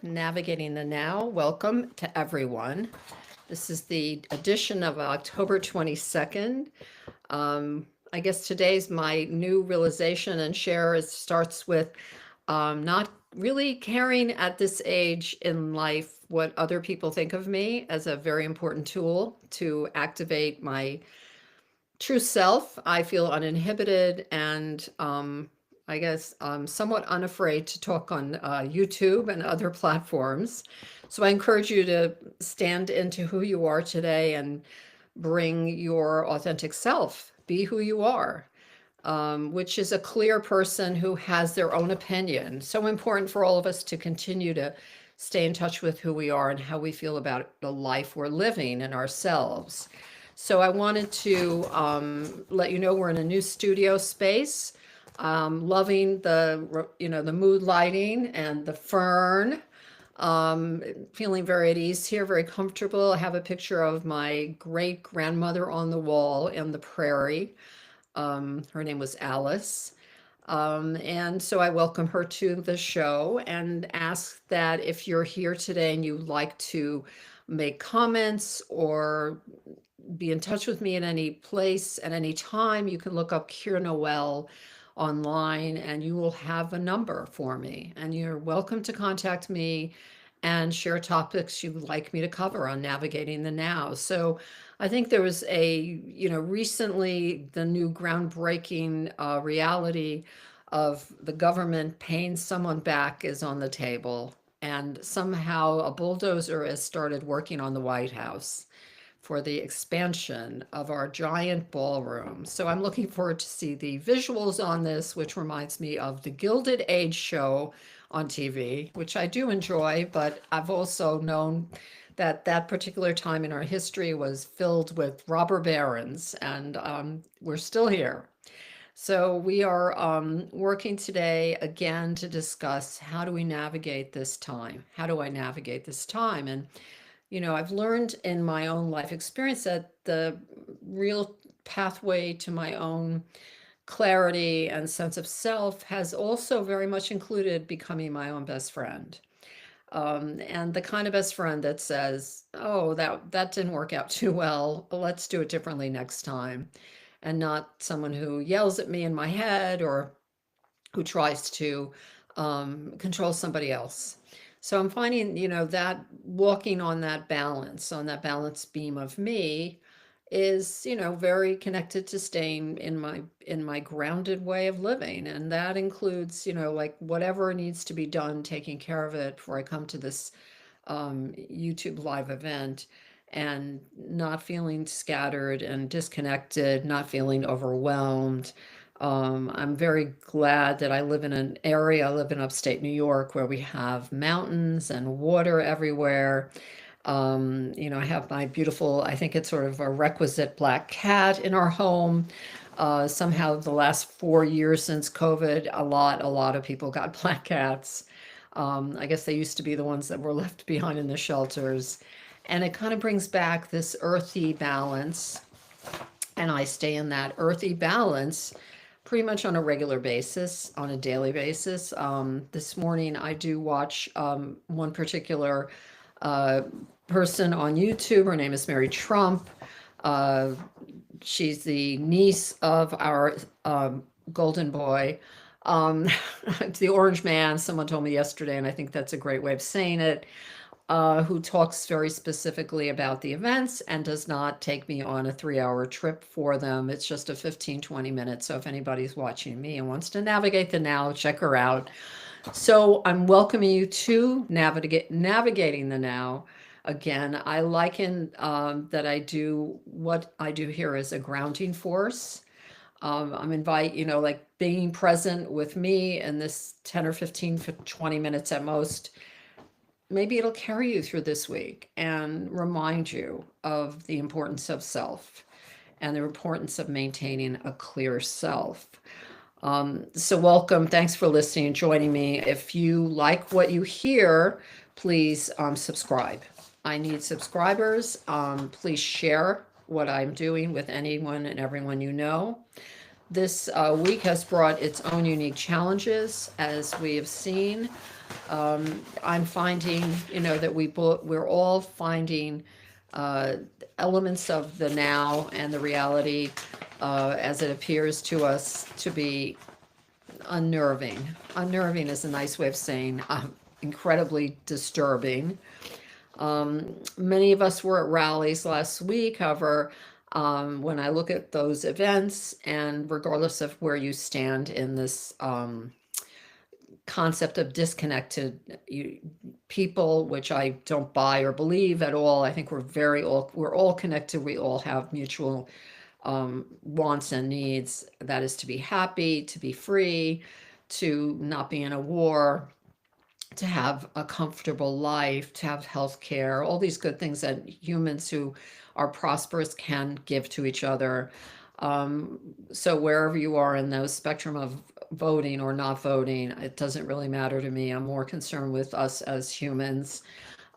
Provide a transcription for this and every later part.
Navigating the Now. Welcome to everyone. This is the edition of October 22nd. I guess today's my new realization and share starts with not really caring at this age in life what other people think of me as a very important tool to activate my true self. I feel uninhibited and I guess I'm somewhat unafraid to talk on YouTube and other platforms. So I encourage you to stand into who you are today and bring your authentic self. Be who you are, which is a clear person who has their own opinion. So important for all of us to continue to stay in touch with who we are and how we feel about the life we're living and ourselves. So I wanted to let you know we're in a new studio space. Loving the mood lighting and the fern. Feeling very at ease here, very comfortable. I have a picture of my great grandmother on the wall in the prairie. Her name was Alice. And so I welcome her to the show and ask that if you're here today and you'd like to make comments or be in touch with me at any place at any time, you can look up Kira Noel online and you will have a number for me. And you're welcome to contact me and share topics you'd like me to cover on Navigating the Now. So I think there was recently the new groundbreaking reality of the government paying someone back is on the table. And somehow a bulldozer has started working on the White House for the expansion of our giant ballroom. So I'm looking forward to see the visuals on this, which reminds me of the Gilded Age show on TV, which I do enjoy, but I've also known that that particular time in our history was filled with robber barons, and we're still here. So we are working today again to discuss how do we navigate this time? How do I navigate this time? And I've learned in my own life experience that the real pathway to my own clarity and sense of self has also very much included becoming my own best friend. And the kind of best friend that says, "Oh, that didn't work out too well. Let's do it differently next time." And not someone who yells at me in my head or who tries to control somebody else. So I'm finding, that walking on that balance beam of me is, very connected to staying in my grounded way of living. And that includes, like whatever needs to be done, taking care of it before I come to this YouTube live event and not feeling scattered and disconnected, not feeling overwhelmed. I'm very glad that I live in an area, I live in upstate New York, where we have mountains and water everywhere. I have my beautiful, I think it's sort of a requisite black cat in our home. Somehow the last 4 years since COVID, a lot of people got black cats. I guess they used to be the ones that were left behind in the shelters. And it kind of brings back this earthy balance. And I stay in that earthy balance pretty much on a regular basis, on a daily basis. This morning, I do watch one particular uh, person on YouTube. Her name is Mary Trump. Uh, she's the niece of our golden boy, um, the orange man. Someone told me yesterday, and I think that's a great way of saying it. Who talks very specifically about the events and does not take me on a 3 hour trip for them. It's just a 15, 20 minutes. So if anybody's watching me and wants to navigate the now, check her out. So I'm welcoming you to navigating the now. Again, I liken that I do what I do here as a grounding force. Like being present with me in this 10 or 15, 20 minutes at most. Maybe it'll carry you through this week and remind you of the importance of self and the importance of maintaining a clear self. So welcome. Thanks for listening and joining me. If you like what you hear, please subscribe. I need subscribers. Please share what I'm doing with anyone and everyone you know. This week has brought its own unique challenges, as we have seen. I'm finding, that we're all finding uh, elements of the now and the reality as it appears to us to be unnerving. Unnerving is a nice way of saying incredibly disturbing. Many of us were at rallies last week. However, when I look at those events, and regardless of where you stand in this concept of disconnected people, which I don't buy or believe at all, I think we're all connected. We all have mutual wants and needs. That is to be happy, to be free, to not be in a war, to have a comfortable life, to have health care, all these good things that humans who are prosperous can give to each other. So wherever you are in those spectrum of voting or not voting, it doesn't really matter to me. I'm more concerned with us as humans.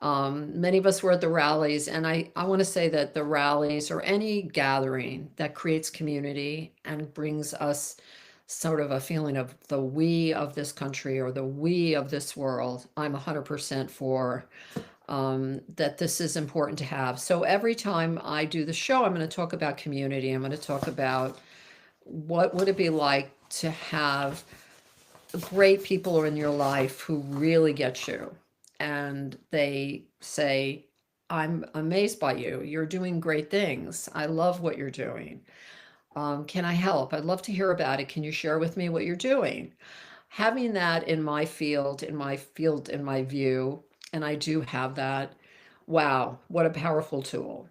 Many of us were at the rallies, and I want to say that the rallies or any gathering that creates community and brings us sort of a feeling of the we of this country or the we of this world, I'm 100% for that. This is important to have. So every time I do the show, I'm going to talk about community. I'm going to talk about what would it be like to have great people in your life who really get you, and they say, I'm amazed by you. You're doing great things. I love what you're doing. Can I help? I'd love to hear about it. Can you share with me what you're doing? Having that in my view, and I do have that. Wow, what a powerful tool.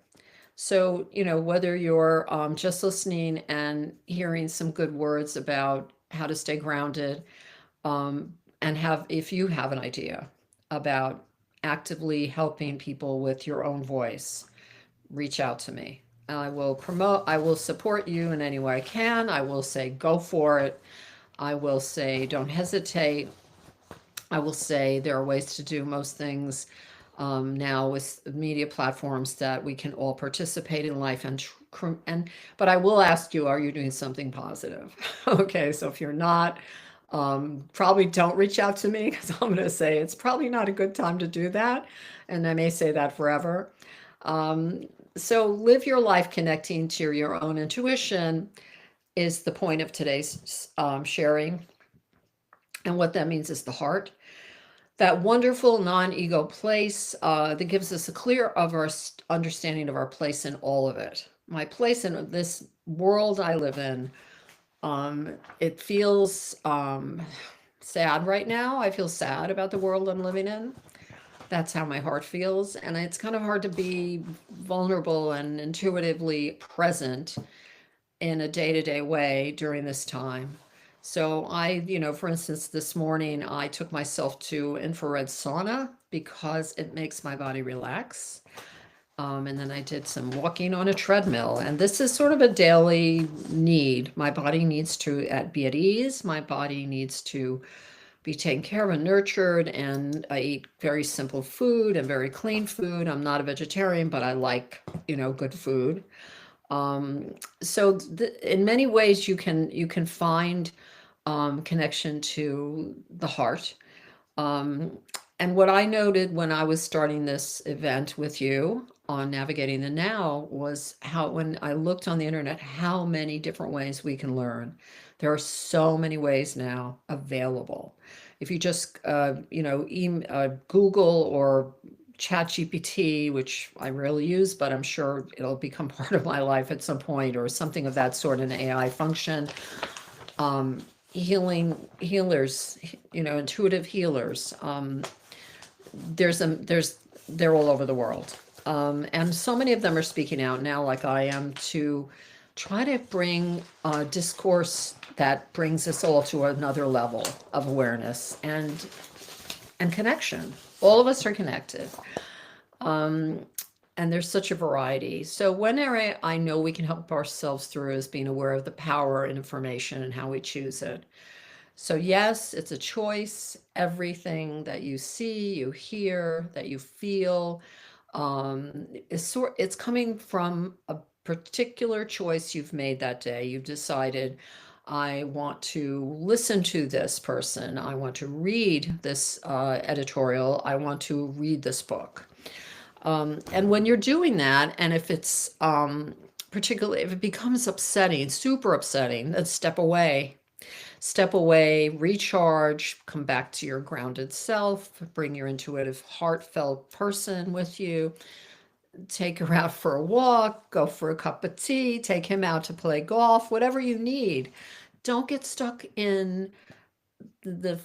So, whether you're just listening and hearing some good words about how to stay grounded, and if you have an idea about actively helping people with your own voice, reach out to me. I will support you in any way I can. I will say, go for it. I will say, don't hesitate. I will say there are ways to do most things now with media platforms that we can all participate in life but I will ask you, are you doing something positive? Okay, so if you're not, probably don't reach out to me, because I'm going to say it's probably not a good time to do that, and I may say that forever. Um, so live your life connecting to your own intuition is the point of today's sharing. And what that means is the heart, that wonderful non-ego place that gives us a clear of our understanding of our place in all of it. My place in this world I live in. It feels sad right now. I feel sad about the world I'm living in. That's how my heart feels. And it's kind of hard to be vulnerable and intuitively present in a day-to-day way during this time. So for instance, this morning I took myself to infrared sauna because it makes my body relax. And then I did some walking on a treadmill. And this is sort of a daily need. My body needs to be at ease. My body needs to be taken care of and nurtured. And I eat very simple food and very clean food. I'm not a vegetarian, but I like, good food. So in many ways you can find connection to the heart. Um, and what I noted when I was starting this event with you on Navigating the Now was how, when I looked on the internet, how many different ways we can learn. There are so many ways now available. If you just, Google or ChatGPT, which I rarely use, but I'm sure it'll become part of my life at some point, or something of that sort, an AI function. Healers, intuitive healers. They're all over the world. And so many of them are speaking out now, like I am, to try to bring discourse that brings us all to another level of awareness and connection. All of us are connected. And there's such a variety. So one area I know we can help ourselves through is being aware of the power in information and how we choose it. So yes, it's a choice. Everything that you see, you hear, that you feel, it's coming from a particular choice you've made that day. You've decided, I want to listen to this person. I want to read this editorial. I want to read this book. And when you're doing that, and if it's particularly if it becomes upsetting, super upsetting, then step away. Step away, recharge, come back to your grounded self, bring your intuitive, heartfelt person with you, take her out for a walk, go for a cup of tea, take him out to play golf, whatever you need. Don't get stuck in the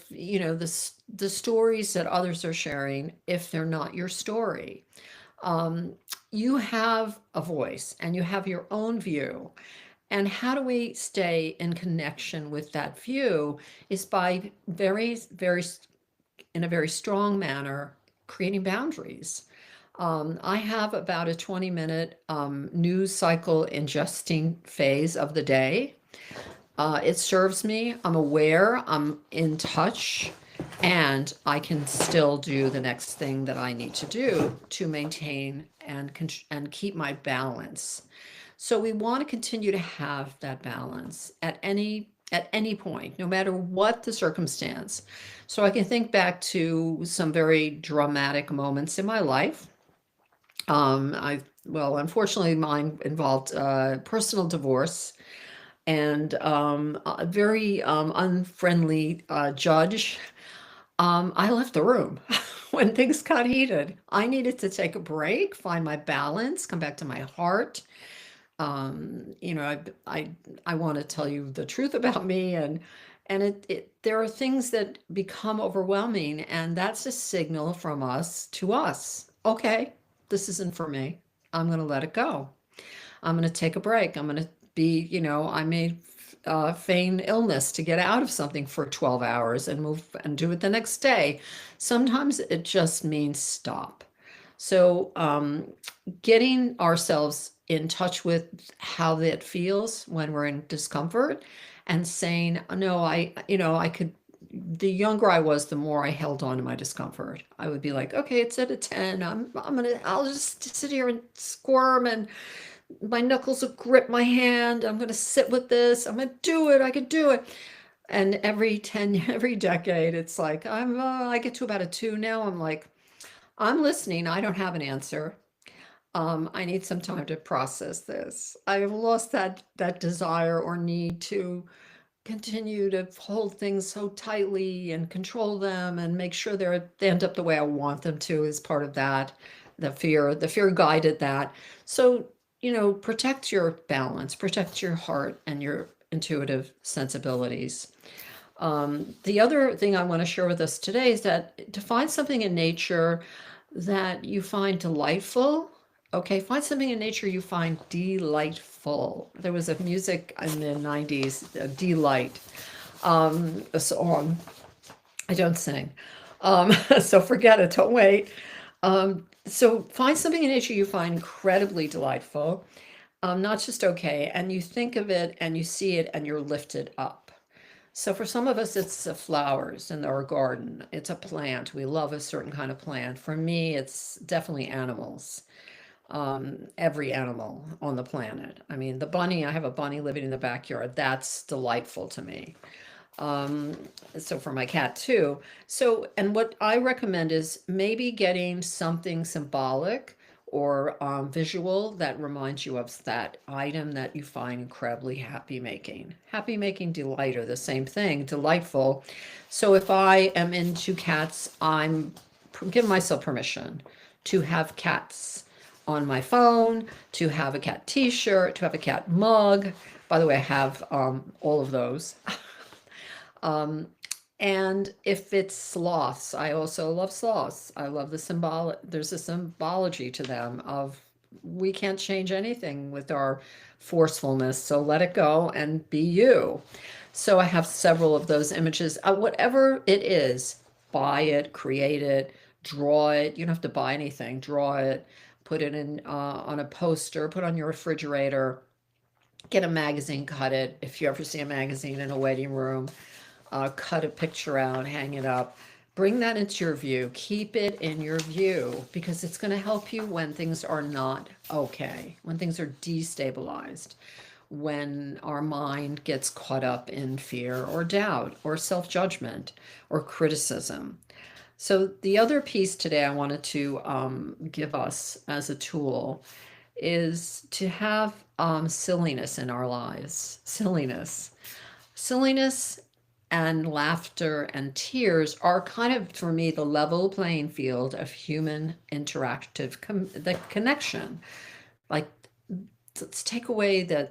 stories that others are sharing if they're not your story. You have a voice and you have your own view. And how do we stay in connection with that view is by in a very strong manner, creating boundaries. I have about a 20-minute news cycle ingesting phase of the day. It serves me. I'm aware, I'm in touch, and I can still do the next thing that I need to do to maintain and keep my balance. So we want to continue to have that balance at any point, no matter what the circumstance. So I can think back to some very dramatic moments in my life. Well, unfortunately, mine involved personal divorce and a very unfriendly judge. I left the room when things got heated. I needed to take a break, find my balance, come back to my heart. I want to tell you the truth about me, and there are things that become overwhelming, and that's a signal from us to us. Okay, this isn't for me. I'm going to let it go. I'm going to take a break. I'm going to I may feign illness to get out of something for 12 hours and move and do it the next day. Sometimes it just means stop. So getting ourselves in touch with how that feels when we're in discomfort and saying, no, I could, the younger I was, the more I held on to my discomfort. I would be like, okay, it's at a 10. I'll just sit here and squirm and my knuckles will grip my hand. I'm going to sit with this. I'm going to do it. I could do it. And every decade, it's like, I get to about a 2 now. I'm like, I'm listening. I don't have an answer. I need some time to process this. I've lost that desire or need to continue to hold things so tightly and control them and make sure they end up the way I want them to is part of that. The fear guided that. So, protect your balance, protect your heart and your intuitive sensibilities. The other thing I want to share with us today is that to find something in nature that you find delightful. Okay, find something in nature you find delightful. There was a music in the 90s, Delight, a song. I don't sing. So forget it, don't wait. So find something in nature you find incredibly delightful, not just okay, and you think of it and you see it and you're lifted up. So for some of us, it's flowers in our garden. It's a plant. We love a certain kind of plant. For me, it's definitely animals. Every animal on the planet. I mean, I have a bunny living in the backyard. That's delightful to me. So for my cat too. So, and what I recommend is maybe getting something symbolic or visual that reminds you of that item that you find incredibly happy making. Happy making, delight are the same thing, delightful. So if I am into cats, I'm giving myself permission to have cats on my phone, to have a cat t-shirt, to have a cat mug. By the way, I have all of those. And if it's sloths, I also love sloths. I love there's a symbology to them of we can't change anything with our forcefulness, so let it go and be you. So I have several of those images. Whatever it is, buy it, create it, draw it. You don't have to buy anything. Draw it, put it in on a poster, put it on your refrigerator, get a magazine, cut it. If you ever see a magazine in a waiting room, cut a picture out, hang it up. Bring that into your view. Keep it in your view because it's going to help you when things are not okay, when things are destabilized, when our mind gets caught up in fear or doubt or self-judgment or criticism. So the other piece today I wanted to give us as a tool is to have silliness in our lives. Silliness and laughter and tears are kind of, for me, the level playing field of human interactive the connection. Like, let's take away the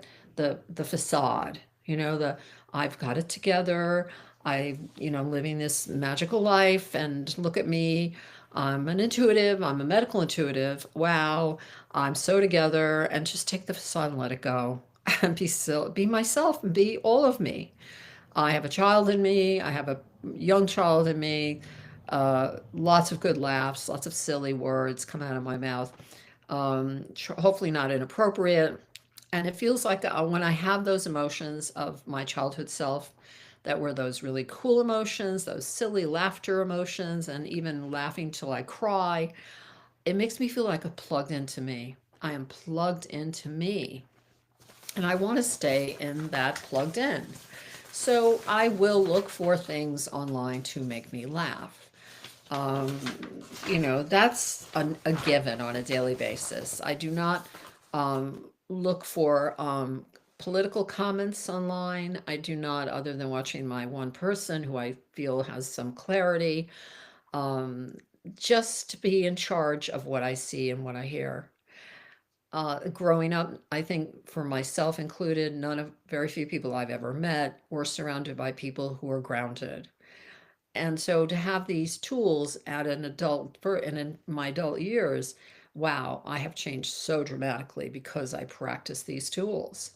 facade, the I've got it together, living this magical life, and look at me, I'm an intuitive, I'm a medical intuitive, wow, I'm so together, and just take the facade and let it go and be myself and be all of me. I have a child in me, I have a young child in me, lots of good laughs, lots of silly words come out of my mouth, hopefully not inappropriate. And it feels like when I have those emotions of my childhood self, that were those really cool emotions, those silly laughter emotions, and even laughing till I cry, it makes me feel like I'm plugged into me. I am plugged into me. And I want to stay in that plugged in. So I will look for things online to make me laugh. Um, that's a given on a daily basis. I do not look for political comments online. I do not, other than watching my one person who I feel has some clarity, um, just to be in charge of what I see and what I hear. Growing up, I think for myself included, very few people I've ever met were surrounded by people who are grounded. And so to have these tools at an adult and in my adult years, wow, I have changed so dramatically because I practice these tools.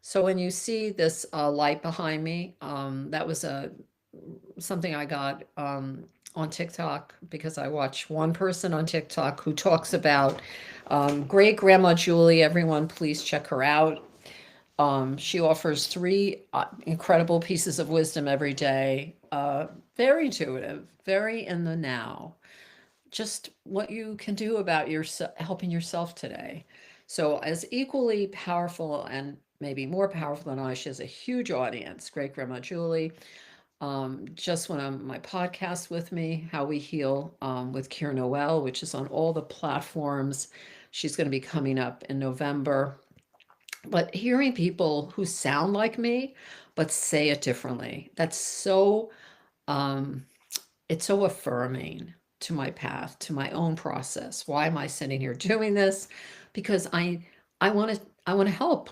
So when you see this light behind me, that was something I got on TikTok, because I watch one person on TikTok who talks about great grandma Julie. Everyone, please check her out. She offers three incredible pieces of wisdom every day. Very intuitive, very in the now. Just what you can do about helping yourself today. So, as equally powerful and maybe more powerful than I, she has a huge audience. Great Grandma Julie just went on my podcast with me, How We Heal with Keir Noel, which is on all the platforms. She's going to be coming up in November. But hearing people who sound like me, but say it differently, um, it's so affirming to my path, to my own process. Why am I sitting here doing this? Because I want to help.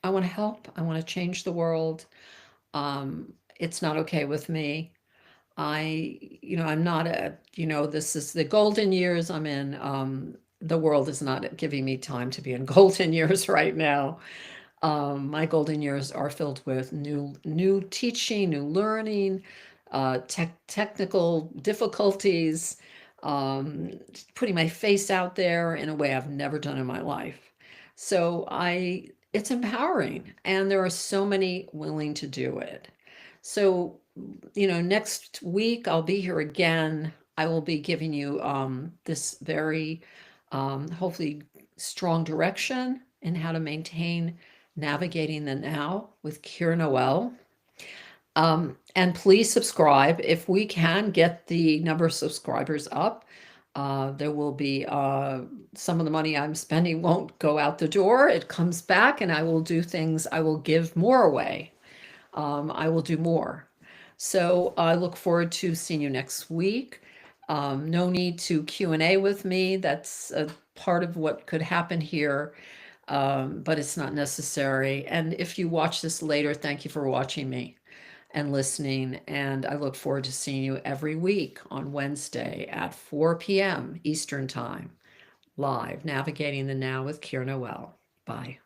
I want to help. I want to change the world. It's not okay with me. I'm not this is the golden years I'm in. The world is not giving me time to be in golden years right now. My golden years are filled with new teaching, new learning, technical difficulties, um, putting my face out there in a way I've never done in my life. So it's empowering, and there are so many willing to do it. So, next week I'll be here again. I will be giving you this very hopefully strong direction in how to maintain navigating the now with Keir Noel. And please subscribe. If we can get the number of subscribers up, there will be some of the money I'm spending won't go out the door. It comes back, and I will do things. I will give more away. I will do more. So I look forward to seeing you next week. No need to Q&A with me. That's a part of what could happen here, but it's not necessary. And if you watch this later, thank you for watching me and listening. And I look forward to seeing you every week on Wednesday at 4 p.m. Eastern Time, live, Navigating the Now with Keir Noel. Bye.